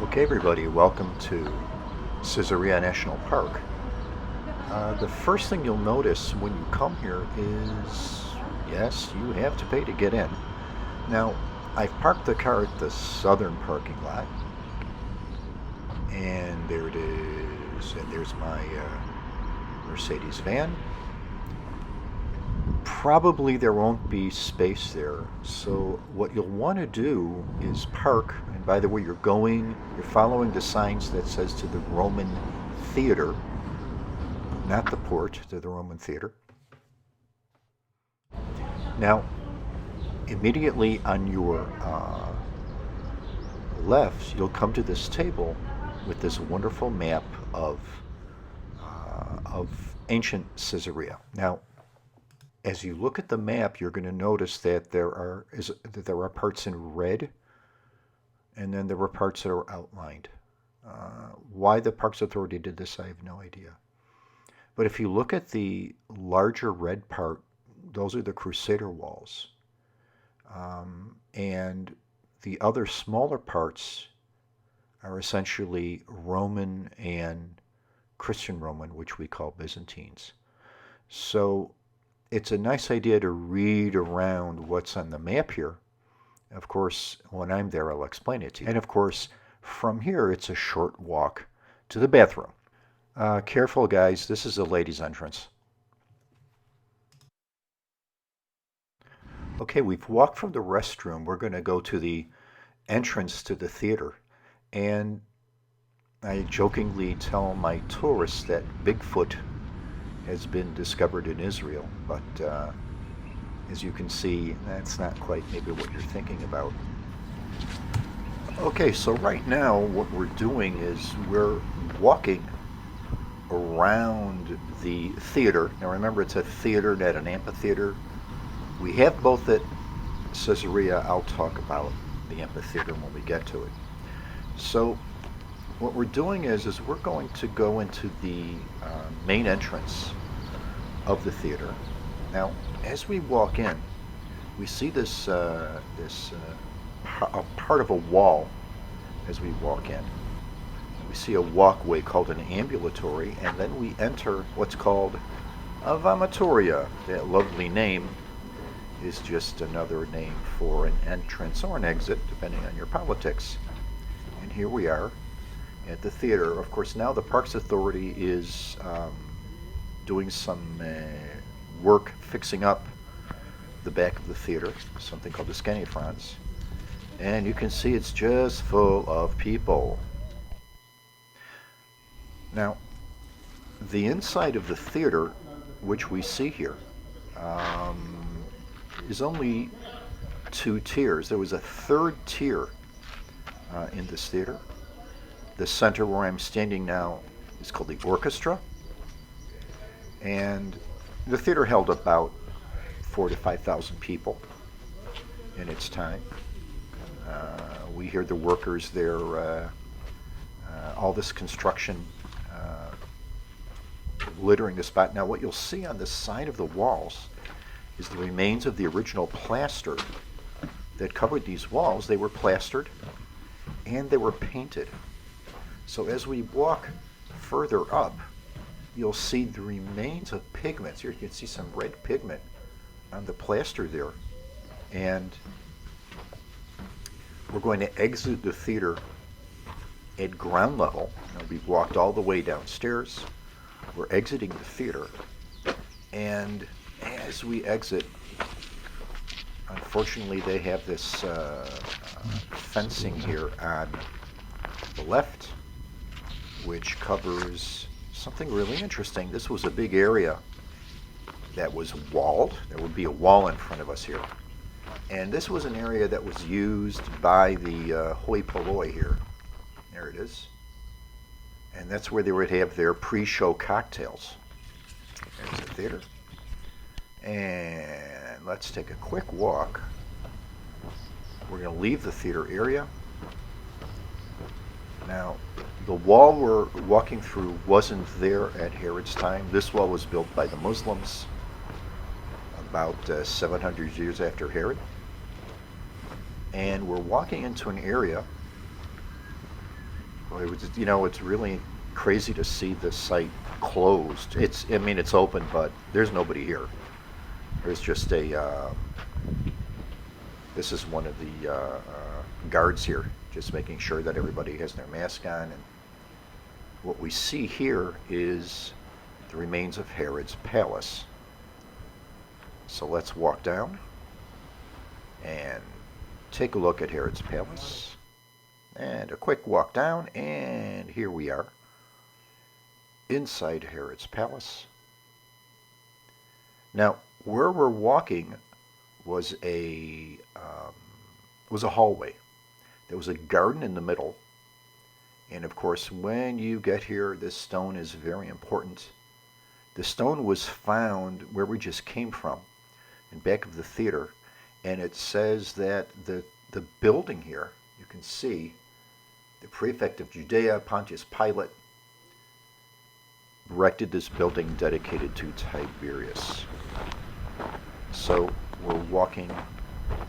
Okay, everybody, welcome to Caesarea National Park. The first thing you'll notice when you come here is, yes, you have to pay to get in. Now, I've parked the car at the southern parking lot, and there it is, and there's my Mercedes van. Probably there won't be space there, so what you'll want to do is park, and by the way, you're following the signs that says to the Roman Theater, not the port, to the Roman Theater. Now, immediately on your left, you'll come to this table with this wonderful map of ancient Caesarea. Now, as you look at the map, you're going to notice that there are parts in red, and then there are parts that are outlined. Why the Parks Authority did this, I have no idea. But if you look at the larger red part, those are the Crusader walls. And the other smaller parts are essentially Roman and Christian Roman, which we call Byzantines. So it's a nice idea to read around what's on the map here. Of course, when I'm there, I'll explain it to you. And of course, from here, it's a short walk to the bathroom. Careful, guys, this is the ladies' entrance. Okay, we've walked from the restroom. We're going to go to the entrance to the theater. And I jokingly tell my tourists that Bigfoot has been discovered in Israel, but as you can see, that's not quite maybe what you're thinking about. Okay, so right now what we're doing is we're walking around the theater. Now remember, it's a theater, not an amphitheater. We have both at Caesarea. I'll talk about the amphitheater when we get to it. So what we're doing is we're going to go into the main entrance of the theater. Now, as we walk in, we see this part of a wall as we walk in. We see a walkway called an ambulatory, and then we enter what's called a vomitoria. That lovely name is just another name for an entrance or an exit, depending on your politics. And here we are at the theater. Of course, now the Parks Authority is doing some work fixing up the back of the theater, something called the Scanifrons. And you can see it's just full of people. Now, the inside of the theater, which we see here, is only two tiers. There was a third tier in this theater. The center where I'm standing now is called the orchestra, and the theater held about 4,000 to 5,000 people in its time. We hear the workers there, all this construction littering the spot. Now what you'll see on the side of the walls is the remains of the original plaster that covered these walls. They were plastered and they were painted. So as we walk further up, you'll see the remains of pigments. Here you can see some red pigment on the plaster there. And we're going to exit the theater at ground level. Now, we've walked all the way downstairs. We're exiting the theater. And as we exit, unfortunately, they have this fencing here on the left, which covers something really interesting. This was a big area that was walled. There would be a wall in front of us here. And this was an area that was used by the hoi polloi here. There it is. And that's where they would have their pre-show cocktails. There's the theater. And let's take a quick walk. We're going to leave the theater area. Now, the wall we're walking through wasn't there at Herod's time. This wall was built by the Muslims about 700 years after Herod. And we're walking into an area It was, it's really crazy to see the site closed. I mean, it's open, but there's nobody here. There's just this is one of the guards here, just making sure that everybody has their mask on. And what we see here is the remains of Herod's palace. So let's walk down and take a look at Herod's palace. And a quick walk down, and here we are inside Herod's palace. Now, where we're walking was a hallway. There was a garden in the middle, and of course, when you get here, this stone is very important. The stone was found where we just came from, in back of the theater, and it says that the building here, you can see, the prefect of Judea, Pontius Pilate, erected this building dedicated to Tiberius. So we're walking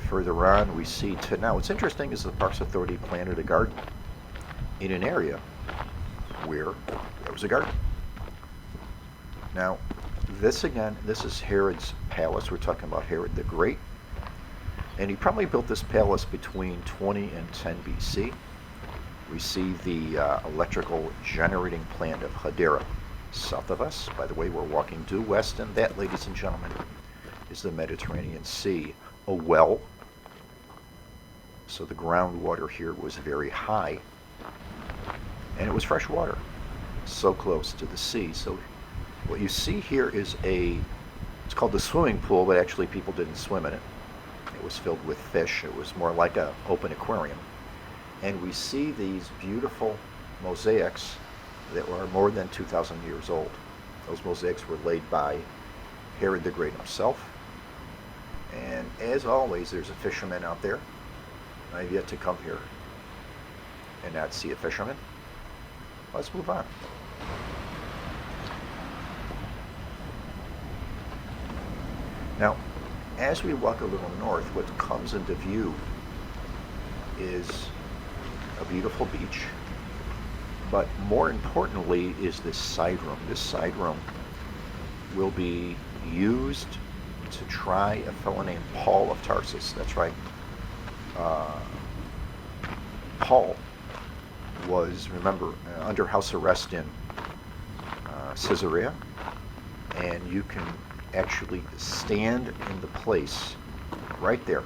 further on. We see now what's interesting is the Parks Authority planted a garden in an area where there was a garden. Now, this is Herod's palace. We're talking about Herod the Great. And he probably built this palace between 20 and 10 BC. We see the electrical generating plant of Hadera south of us. By the way, we're walking due west, and that, ladies and gentlemen, is the Mediterranean Sea. A well. So the groundwater here was very high, and it was fresh water, so close to the sea. So what you see here is it's called the swimming pool, but actually people didn't swim in it. It was filled with fish. It was more like an open aquarium. And we see these beautiful mosaics that were more than 2,000 years old. Those mosaics were laid by Herod the Great himself. And as always, there's a fisherman out there. I've yet to come here and not see a fisherman. Let's move on. Now, as we walk a little north, what comes into view is a beautiful beach, but more importantly is this side room. This side room will be used to try a fellow named Paul of Tarsus. That's right. Paul was, remember, under house arrest in Caesarea, and you can actually stand in the place right there.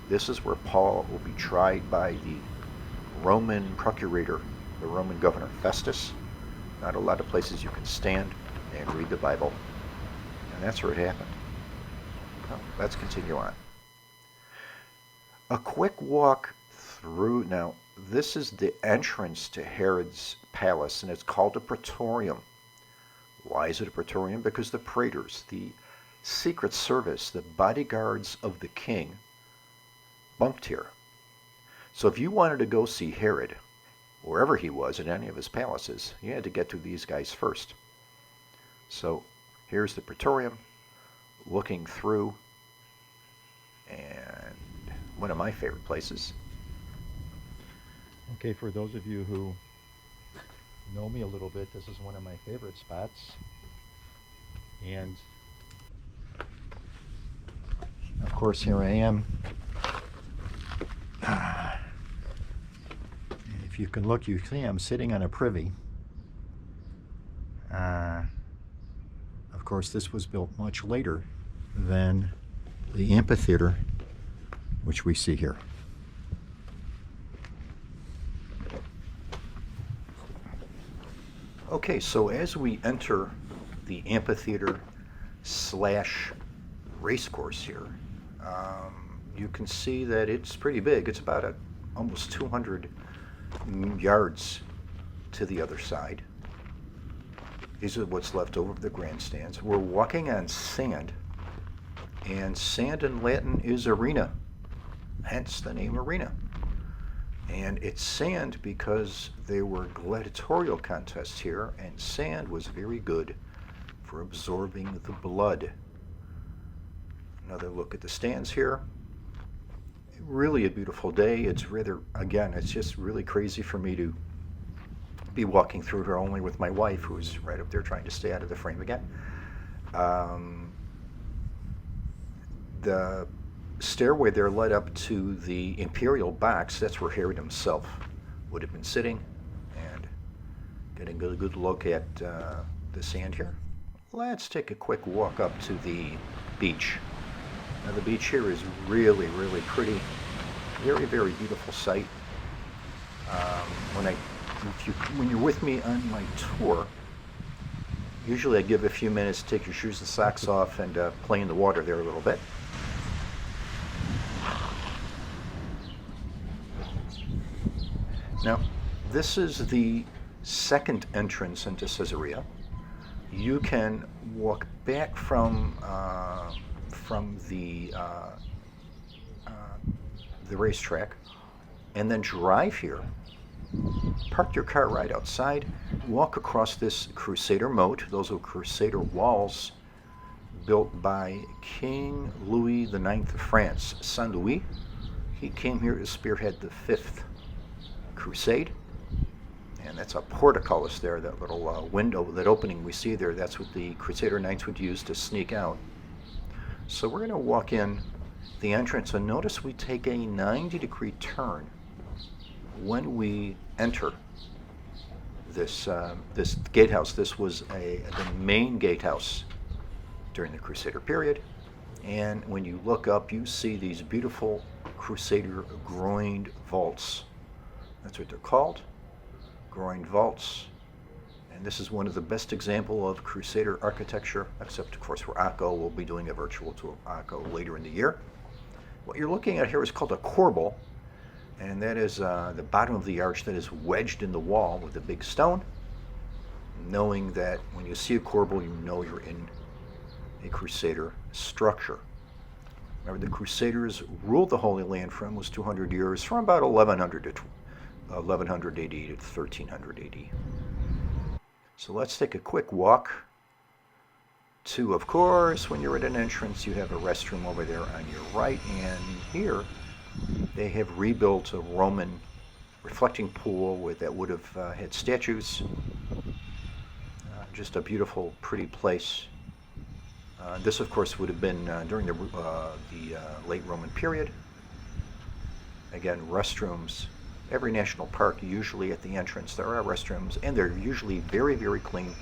This is where Paul will be tried by the Roman procurator, the Roman governor Festus. Not a lot of places you can stand and read the Bible, and that's where it happened. Well, let's continue on. A quick walk through. Now, this is the entrance to Herod's palace, and it's called a praetorium. Why is it a praetorium? Because the praetors, the secret service, the bodyguards of the king, bunked here. So if you wanted to go see Herod, wherever he was in any of his palaces, you had to get to these guys first. So here's the praetorium, looking through, and one of my favorite places. Okay, for those of you who know me a little bit, this is one of my favorite spots. And of course, here I am. If you can look, you see I'm sitting on a privy. Of course, this was built much later than the amphitheater, which we see here. Okay, so as we enter the amphitheater slash racecourse here, you can see that it's pretty big. It's about almost 200 yards to the other side. These are what's left over of the grandstands. We're walking on sand, and sand in Latin is arena, hence the name arena. And it's sand because there were gladiatorial contests here, and sand was very good for absorbing the blood. Another look at the stands here. Really a beautiful day. It's rather, again, it's just really crazy for me to be walking through here only with my wife, who's right up there trying to stay out of the frame again. The stairway there led up to the imperial box. That's where Herod himself would have been sitting, and getting a good look at the sand here. Let's take a quick walk up to the beach. Now the beach here is really, really pretty. Very, very beautiful sight. When you're with me on my tour, usually I give a few minutes to take your shoes and socks off and play in the water there a little bit. Now, this is the second entrance into Caesarea. You can walk back from the racetrack and then drive here, park your car right outside, walk across this Crusader moat. Those are Crusader walls built by King Louis IX of France, Saint Louis. He came here to spearhead the Fifth Crusade, and that's a portcullis there, that little window, that opening we see there. That's what the Crusader Knights would use to sneak out. So we're going to walk in the entrance, and notice we take a 90-degree turn when we enter this gatehouse. This was the main gatehouse during the Crusader period, and when you look up, you see these beautiful Crusader groined vaults. That's what they're called, groined vaults. And this is one of the best example of Crusader architecture, except of course for Akko. We'll be doing a virtual tour of Akko later in the year. What you're looking at here is called a corbel, and that is the bottom of the arch that is wedged in the wall with a big stone, knowing that when you see a corbel, you know you're in a Crusader structure. Remember, the Crusaders ruled the Holy Land for almost 200 years, from about 1100 AD to 1300 AD. So let's take a quick walk to, of course, when you're at an entrance, you have a restroom over there on your right, and here they have rebuilt a Roman reflecting pool that would have had statues. Just a beautiful, pretty place. This, of course, would have been during the late Roman period. Again, restrooms. Every national park, usually at the entrance, there are restrooms, and they're usually very, very clean,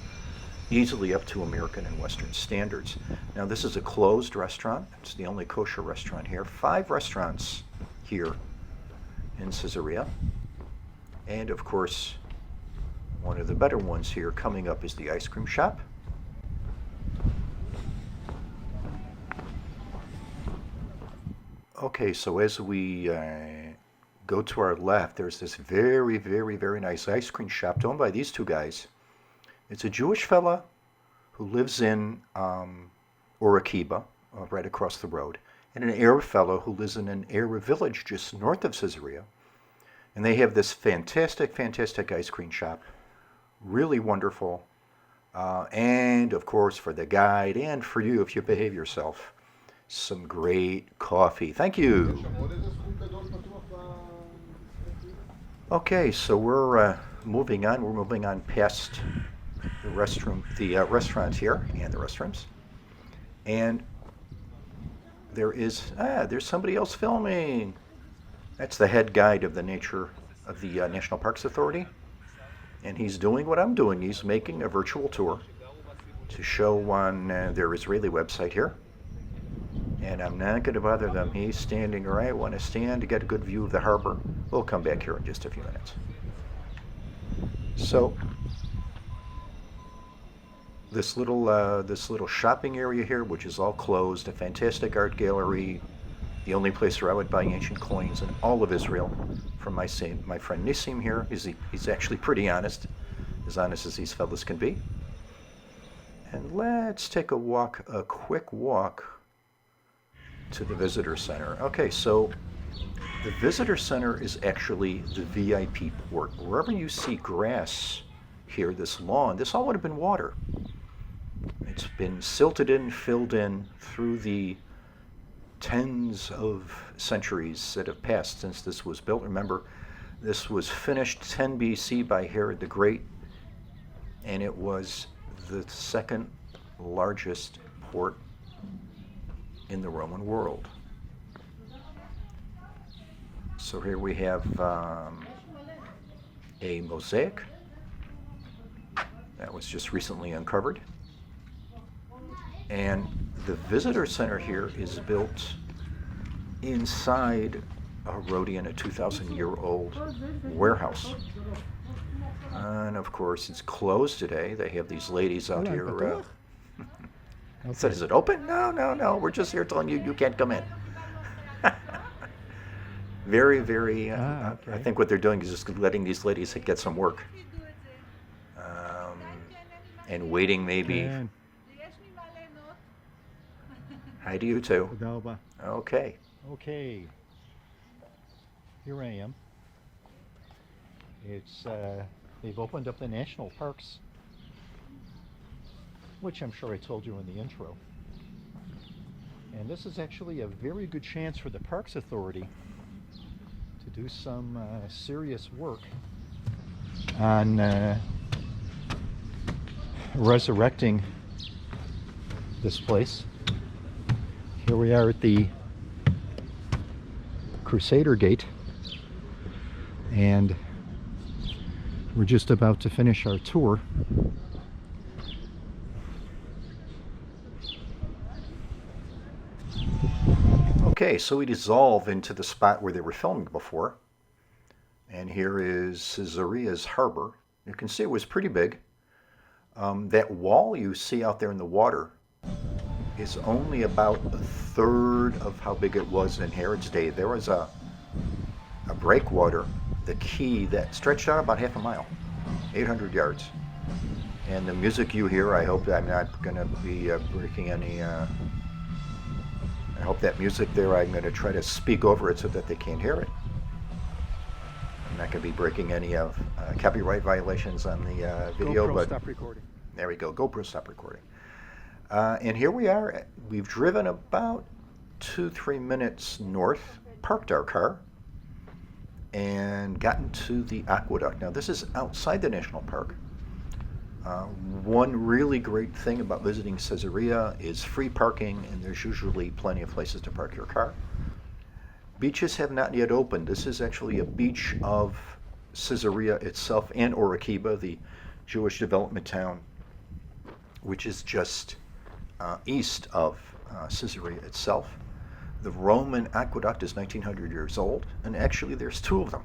easily up to American and Western standards. Now, this is a closed restaurant. It's the only kosher restaurant here. 5 restaurants here in Caesarea. And, of course, one of the better ones here coming up is the ice cream shop. Okay, so as we go to our left, there's this very, very, very nice ice cream shop owned by these two guys. It's a Jewish fella who lives in Orekiba, right across the road, and an Arab fellow who lives in an Arab village just north of Caesarea. And they have this fantastic, fantastic ice cream shop. Really wonderful. And, of course, for the guide and for you, if you behave yourself, some great coffee. Thank you. Okay, so we're moving on. We're moving on past the restaurants here and the restrooms. And there's somebody else filming. That's the head guide of the National Parks Authority. And he's doing what I'm doing. He's making a virtual tour to show on their Israeli website here. And I'm not going to bother them. He's standing where I want to stand to get a good view of the harbor. We'll come back here in just a few minutes. So this little shopping area here, which is all closed, a fantastic art gallery, the only place where I would buy ancient coins in all of Israel, from my friend Nissim here. He's actually pretty honest as these fellas can be. And let's take a quick walk to the visitor center. Okay, so the visitor center is actually the VIP port. Wherever you see grass here, this lawn, this all would have been water. It's been silted in, filled in through the tens of centuries that have passed since this was built. Remember, This was finished 10 BC by Herod the Great, and it was the second largest port in the Roman world. So here we have a mosaic that was just recently uncovered. And the visitor center here is built inside a Rhodian, a 2,000-year-old warehouse. And of course, it's closed today. They have these ladies out here. Said, is it open? No, no, no. We're just here telling you can't come in. Very, very. Okay. I think what they're doing is just letting these ladies get some work. And waiting maybe. Hi to you too. Okay. Okay. Here I am. It's they've opened up the national parks, which I'm sure I told you in the intro. And this is actually a very good chance for the Parks Authority to do some serious work on resurrecting this place. Here we are at the Crusader gate, and we're just about to finish our tour. Okay, so we dissolve into the spot where they were filming before. And here is Caesarea's harbor. You can see it was pretty big. That wall you see out there in the water is only about a third of how big it was in Herod's day. There was a breakwater, the quay, that stretched out about half a mile, 800 yards. And the music you hear, I hope I'm not going to be breaking any... I hope that music there, I'm going to try to speak over it so that they can't hear it. I'm not going to be breaking any of copyright violations on the video. GoPro, but stop recording. There we go. GoPro, stop recording. And here we are. We've driven about 2-3 minutes north, parked our car, and gotten to the aqueduct. Now, this is outside the national park. One really great thing about visiting Caesarea is free parking, and there's usually plenty of places to park your car. Beaches have not yet opened. This is actually a beach of Caesarea itself and Orekiba, the Jewish development town, which is just east of Caesarea itself. The Roman aqueduct is 1,900 years old, and actually there's two of them.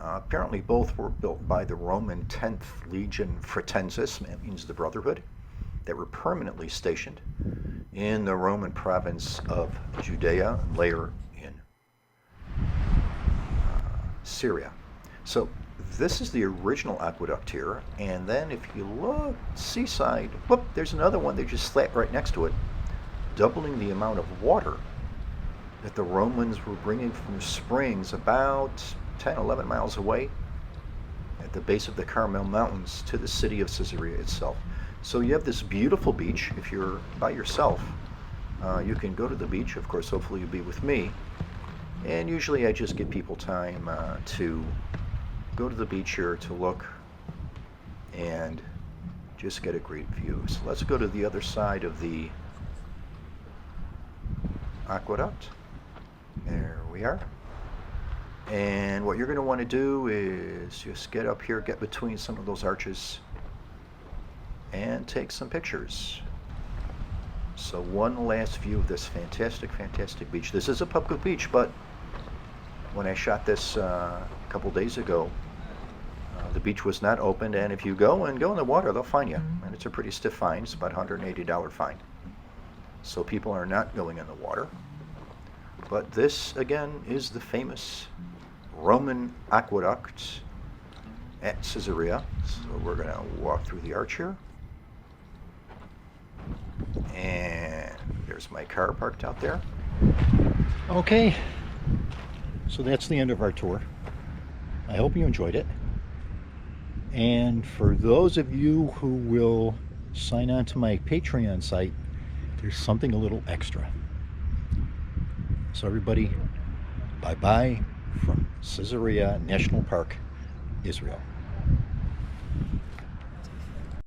Apparently both were built by the Roman 10th Legion Fretensis, that means the Brotherhood, that were permanently stationed in the Roman province of Judea, and later in Syria. So this is the original aqueduct here, and then if you look seaside, whoop, there's another one. They just slapped right next to it, doubling the amount of water that the Romans were bringing from springs about 10, 11 miles away at the base of the Carmel Mountains to the city of Caesarea itself. So you have this beautiful beach. If you're by yourself, you can go to the beach. Of course, hopefully you'll be with me. And usually I just give people time to go to the beach here to look and just get a great view. So let's go to the other side of the aqueduct. There we are. And what you're going to want to do is just get up here, get between some of those arches, and take some pictures. So one last view of this fantastic, fantastic beach. This is a public beach, but when I shot this a couple days ago, the beach was not opened, and if you go in the water, they'll fine you. And it's a pretty stiff fine. It's about $180 fine. So people are not going in the water. But this, again, is the famous Roman aqueduct at Caesarea. So we're going to walk through the arch here. And there's my car parked out there. Okay, so that's the end of our tour. I hope you enjoyed it. And for those of you who will sign on to my Patreon site, there's something a little extra. So everybody, bye-bye. from Caesarea National Park, Israel.